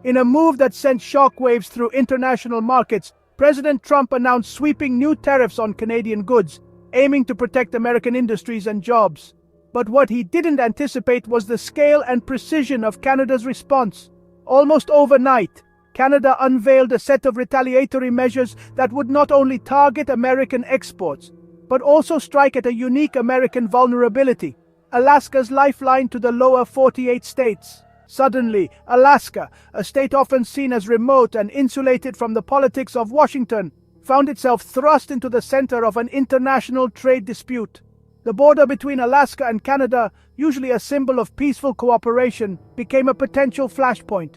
In a move that sent shockwaves through international markets, President Trump announced sweeping new tariffs on Canadian goods, aiming to protect American industries and jobs. But what he didn't anticipate was the scale and precision of Canada's response. Almost overnight, Canada unveiled a set of retaliatory measures that would not only target American exports, but also strike at a unique American vulnerability: Alaska's lifeline to the lower 48 states. Suddenly, Alaska, a state often seen as remote and insulated from the politics of Washington, found itself thrust into the center of an international trade dispute. The border between Alaska and Canada, usually a symbol of peaceful cooperation, became a potential flashpoint.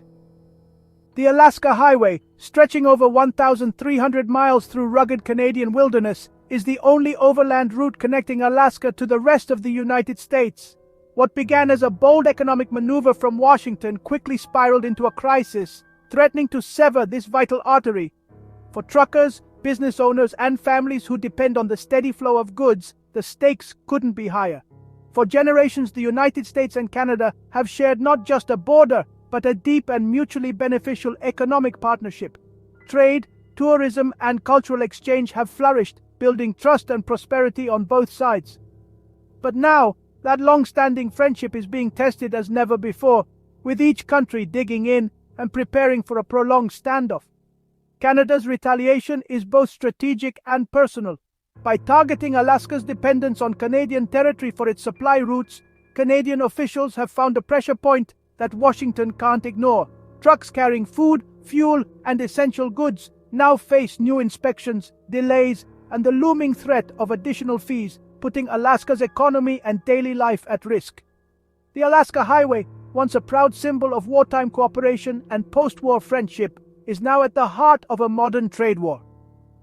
The Alaska Highway, stretching over 1,300 miles through rugged Canadian wilderness, is the only overland route connecting Alaska to the rest of the United States. What began as a bold economic maneuver from Washington quickly spiraled into a crisis, threatening to sever this vital artery. For truckers, business owners, and families who depend on the steady flow of goods, the stakes couldn't be higher. For generations, the United States and Canada have shared not just a border, but a deep and mutually beneficial economic partnership. Trade, tourism, and cultural exchange have flourished, building trust and prosperity on both sides. But now, that long-standing friendship is being tested as never before, with each country digging in and preparing for a prolonged standoff. Canada's retaliation is both strategic and personal. By targeting Alaska's dependence on Canadian territory for its supply routes, Canadian officials have found a pressure point that Washington can't ignore. Trucks carrying food, fuel, and essential goods now face new inspections, delays, and the looming threat of additional fees, putting Alaska's economy and daily life at risk. The Alaska Highway, once a proud symbol of wartime cooperation and post-war friendship, is now at the heart of a modern trade war.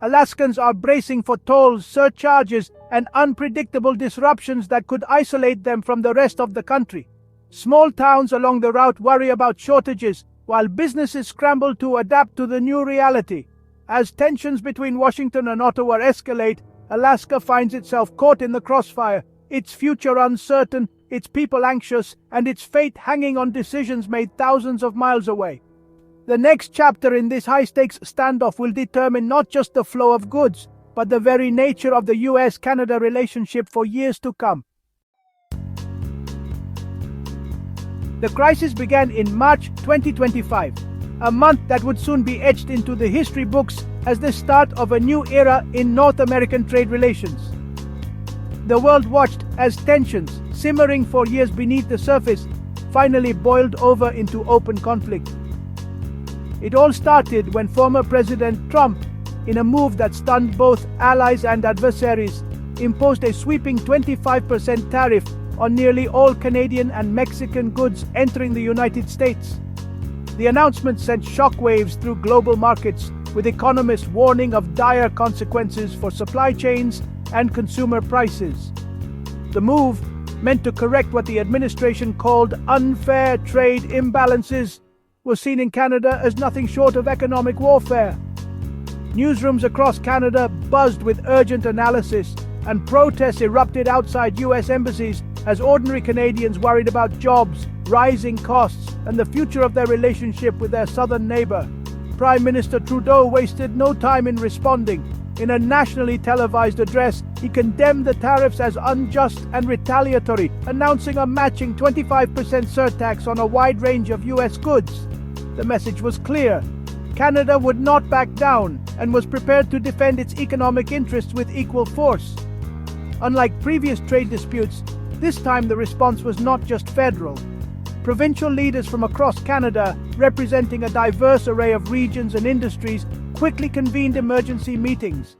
Alaskans are bracing for tolls, surcharges, and unpredictable disruptions that could isolate them from the rest of the country. Small towns along the route worry about shortages, while businesses scramble to adapt to the new reality. As tensions between Washington and Ottawa escalate, Alaska finds itself caught in the crossfire, its future uncertain, its people anxious, and its fate hanging on decisions made thousands of miles away. The next chapter in this high-stakes standoff will determine not just the flow of goods, but the very nature of the U.S. Canada relationship for years to come. The crisis began in March 2025, a month that would soon be etched into the history books as the start of a new era in North American trade relations. The world watched as tensions, simmering for years beneath the surface, finally boiled over into open conflict. It all started when former President Trump, in a move that stunned both allies and adversaries, imposed a sweeping 25% tariff on nearly all Canadian and Mexican goods entering the United States. The announcement sent shockwaves through global markets, with economists warning of dire consequences for supply chains and consumer prices. The move, meant to correct what the administration called unfair trade imbalances, was seen in Canada as nothing short of economic warfare. Newsrooms across Canada buzzed with urgent analysis, and protests erupted outside U.S. embassies as ordinary Canadians worried about jobs, rising costs, and the future of their relationship with their southern neighbor. Prime Minister Trudeau wasted no time in responding. In a nationally televised address, he condemned the tariffs as unjust and retaliatory, announcing a matching 25% surtax on a wide range of U.S. goods. The message was clear. Canada would not back down and was prepared to defend its economic interests with equal force. Unlike previous trade disputes, this time the response was not just federal. Provincial leaders from across Canada, representing a diverse array of regions and industries, quickly convened emergency meetings.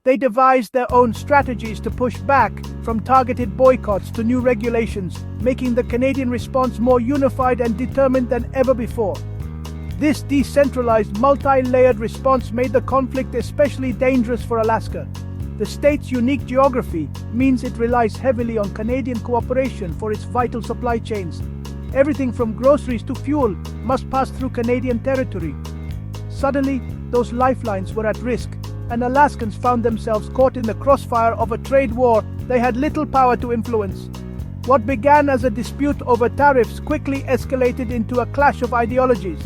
They devised their own strategies to push back, from targeted boycotts to new regulations, making the Canadian response more unified and determined than ever before. This decentralized, multi-layered response made the conflict especially dangerous for Alaska. The state's unique geography means it relies heavily on Canadian cooperation for its vital supply chains. Everything from groceries to fuel must pass through Canadian territory. Suddenly, those lifelines were at risk, and Alaskans found themselves caught in the crossfire of a trade war they had little power to influence. What began as a dispute over tariffs quickly escalated into a clash of ideologies.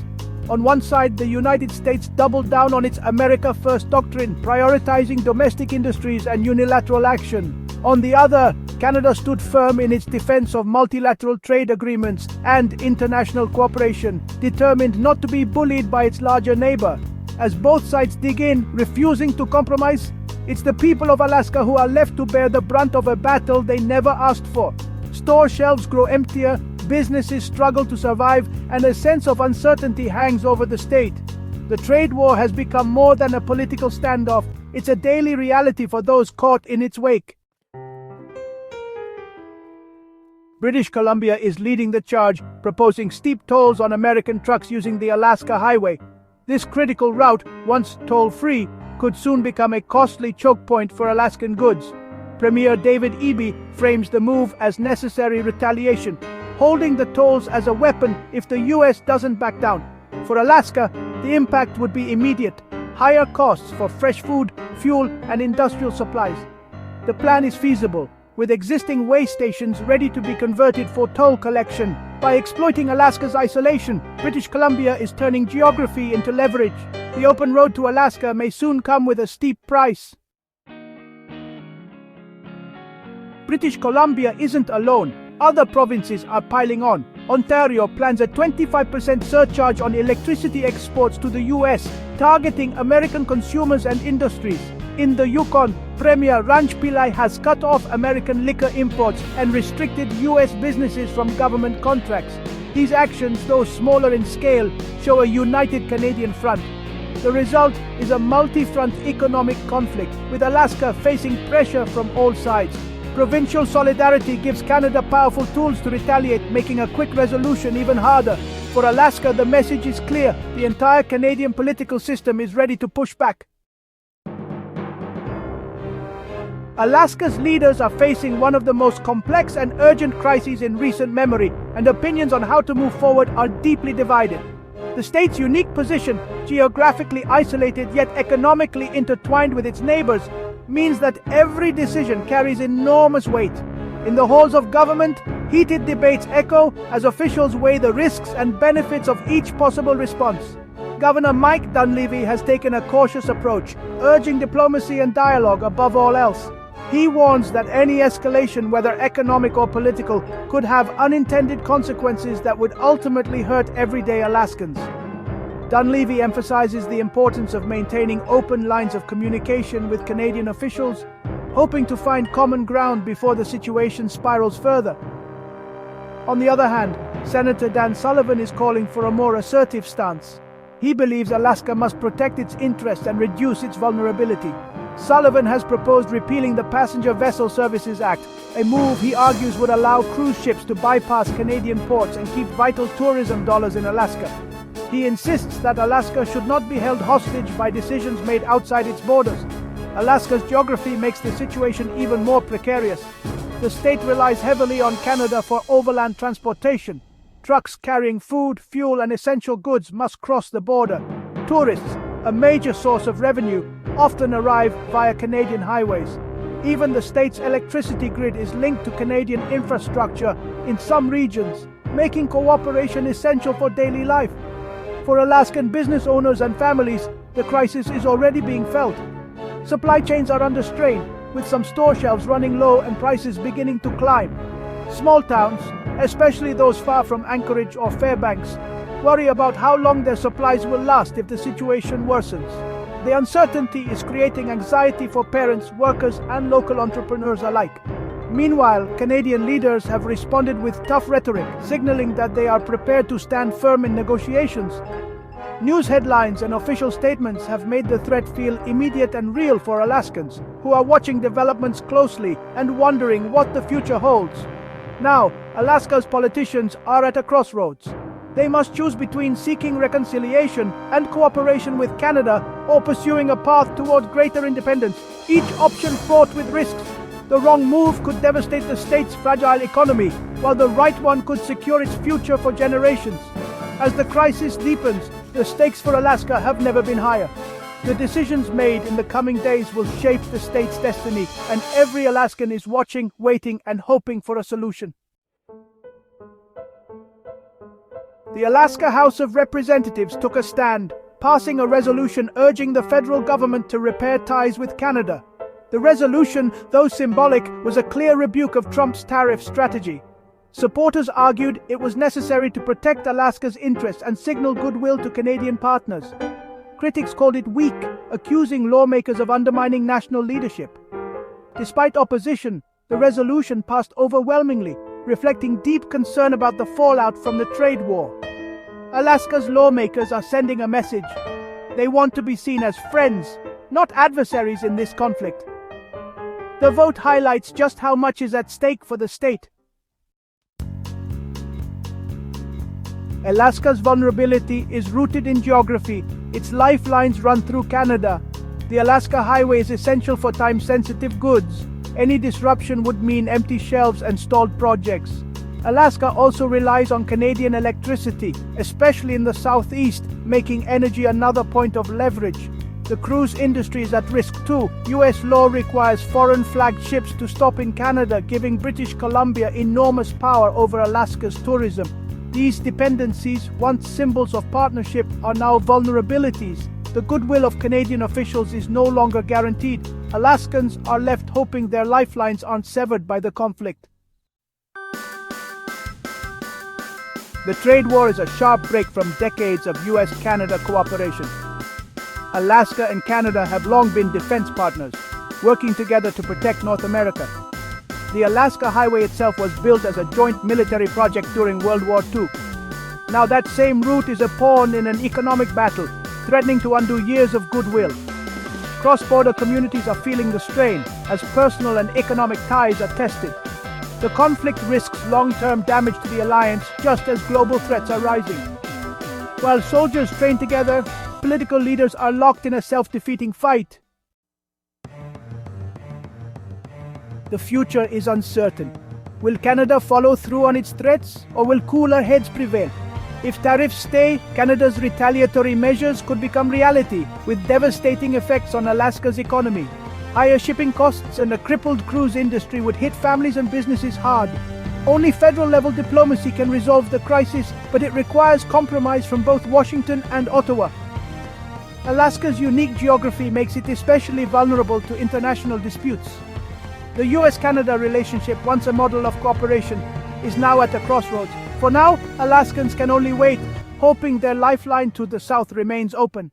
On one side, the United States doubled down on its America First doctrine, prioritizing domestic industries and unilateral action. On the other, Canada stood firm in its defense of multilateral trade agreements and international cooperation, determined not to be bullied by its larger neighbor. As both sides dig in, refusing to compromise, it's the people of Alaska who are left to bear the brunt of a battle they never asked for. Store shelves grow emptier, businesses struggle to survive, and a sense of uncertainty hangs over the state. The trade war has become more than a political standoff. It's a daily reality for those caught in its wake. British Columbia is leading the charge, proposing steep tolls on American trucks using the Alaska Highway. This critical route, once toll-free, could soon become a costly choke point for Alaskan goods. Premier David Eby frames the move as necessary retaliation, holding the tolls as a weapon if the U.S. doesn't back down. For Alaska, the impact would be immediate: higher costs for fresh food, fuel, and industrial supplies. The plan is feasible, with existing way stations ready to be converted for toll collection. By exploiting Alaska's isolation, British Columbia is turning geography into leverage. The open road to Alaska may soon come with a steep price. British Columbia isn't alone. Other provinces are piling on. Ontario plans a 25% surcharge on electricity exports to the U.S., targeting American consumers and industries. In the Yukon, Premier Ranch Pillai has cut off American liquor imports and restricted U.S. businesses from government contracts. These actions, though smaller in scale, show a united Canadian front. The result is a multi-front economic conflict, with Alaska facing pressure from all sides. Provincial solidarity gives Canada powerful tools to retaliate, making a quick resolution even harder. For Alaska, the message is clear: the entire Canadian political system is ready to push back. Alaska's leaders are facing one of the most complex and urgent crises in recent memory, and opinions on how to move forward are deeply divided. The state's unique position, geographically isolated yet economically intertwined with its neighbors, means that every decision carries enormous weight. In the halls of government, heated debates echo as officials weigh the risks and benefits of each possible response. Governor Mike Dunleavy has taken a cautious approach, urging diplomacy and dialogue above all else. He warns that any escalation, whether economic or political, could have unintended consequences that would ultimately hurt everyday Alaskans. Dunleavy emphasizes the importance of maintaining open lines of communication with Canadian officials, hoping to find common ground before the situation spirals further. On the other hand, Senator Dan Sullivan is calling for a more assertive stance. He believes Alaska must protect its interests and reduce its vulnerability. Sullivan has proposed repealing the Passenger Vessel Services Act, a move he argues would allow cruise ships to bypass Canadian ports and keep vital tourism dollars in Alaska. He insists that Alaska should not be held hostage by decisions made outside its borders. Alaska's geography makes the situation even more precarious. The state relies heavily on Canada for overland transportation. Trucks carrying food, fuel, and essential goods must cross the border. Tourists, a major source of revenue, often arrive via Canadian highways. Even the state's electricity grid is linked to Canadian infrastructure in some regions, making cooperation essential for daily life. For Alaskan business owners and families, the crisis is already being felt. Supply chains are under strain, with some store shelves running low and prices beginning to climb. Small towns, especially those far from Anchorage or Fairbanks, worry about how long their supplies will last if the situation worsens. The uncertainty is creating anxiety for parents, workers, and local entrepreneurs alike. Meanwhile, Canadian leaders have responded with tough rhetoric, signaling that they are prepared to stand firm in negotiations. News headlines and official statements have made the threat feel immediate and real for Alaskans, who are watching developments closely and wondering what the future holds. Now, Alaska's politicians are at a crossroads. They must choose between seeking reconciliation and cooperation with Canada or pursuing a path toward greater independence, each option fraught with risks. The wrong move could devastate the state's fragile economy, while the right one could secure its future for generations. As the crisis deepens, the stakes for Alaska have never been higher. The decisions made in the coming days will shape the state's destiny, and every Alaskan is watching, waiting, and hoping for a solution. The Alaska House of Representatives took a stand, passing a resolution urging the federal government to repair ties with Canada. The resolution, though symbolic, was a clear rebuke of Trump's tariff strategy. Supporters argued it was necessary to protect Alaska's interests and signal goodwill to Canadian partners. Critics called it weak, accusing lawmakers of undermining national leadership. Despite opposition, the resolution passed overwhelmingly, reflecting deep concern about the fallout from the trade war. Alaska's lawmakers are sending a message. They want to be seen as friends, not adversaries in this conflict. The vote highlights just how much is at stake for the state. Alaska's vulnerability is rooted in geography. Its lifelines run through Canada. The Alaska Highway is essential for time-sensitive goods. Any disruption would mean empty shelves and stalled projects. Alaska also relies on Canadian electricity, especially in the southeast, making energy another point of leverage. The cruise industry is at risk too. U.S. law requires foreign-flagged ships to stop in Canada, giving British Columbia enormous power over Alaska's tourism. These dependencies, once symbols of partnership, are now vulnerabilities. The goodwill of Canadian officials is no longer guaranteed. Alaskans are left hoping their lifelines aren't severed by the conflict. The trade war is a sharp break from decades of U.S. Canada cooperation. Alaska and Canada have long been defense partners, working together to protect North America. The Alaska Highway itself was built as a joint military project during World War II. Now that same route is a pawn in an economic battle, threatening to undo years of goodwill. Cross-border communities are feeling the strain as personal and economic ties are tested. The conflict risks long-term damage to the alliance just as global threats are rising. While soldiers train together, political leaders are locked in a self-defeating fight. The future is uncertain. Will Canada follow through on its threats, or will cooler heads prevail? If tariffs stay, Canada's retaliatory measures could become reality, with devastating effects on Alaska's economy. Higher shipping costs and a crippled cruise industry would hit families and businesses hard. Only federal-level diplomacy can resolve the crisis, but it requires compromise from both Washington and Ottawa. Alaska's unique geography makes it especially vulnerable to international disputes. The U.S. Canada relationship, once a model of cooperation, is now at a crossroads. For now, Alaskans can only wait, hoping their lifeline to the south remains open.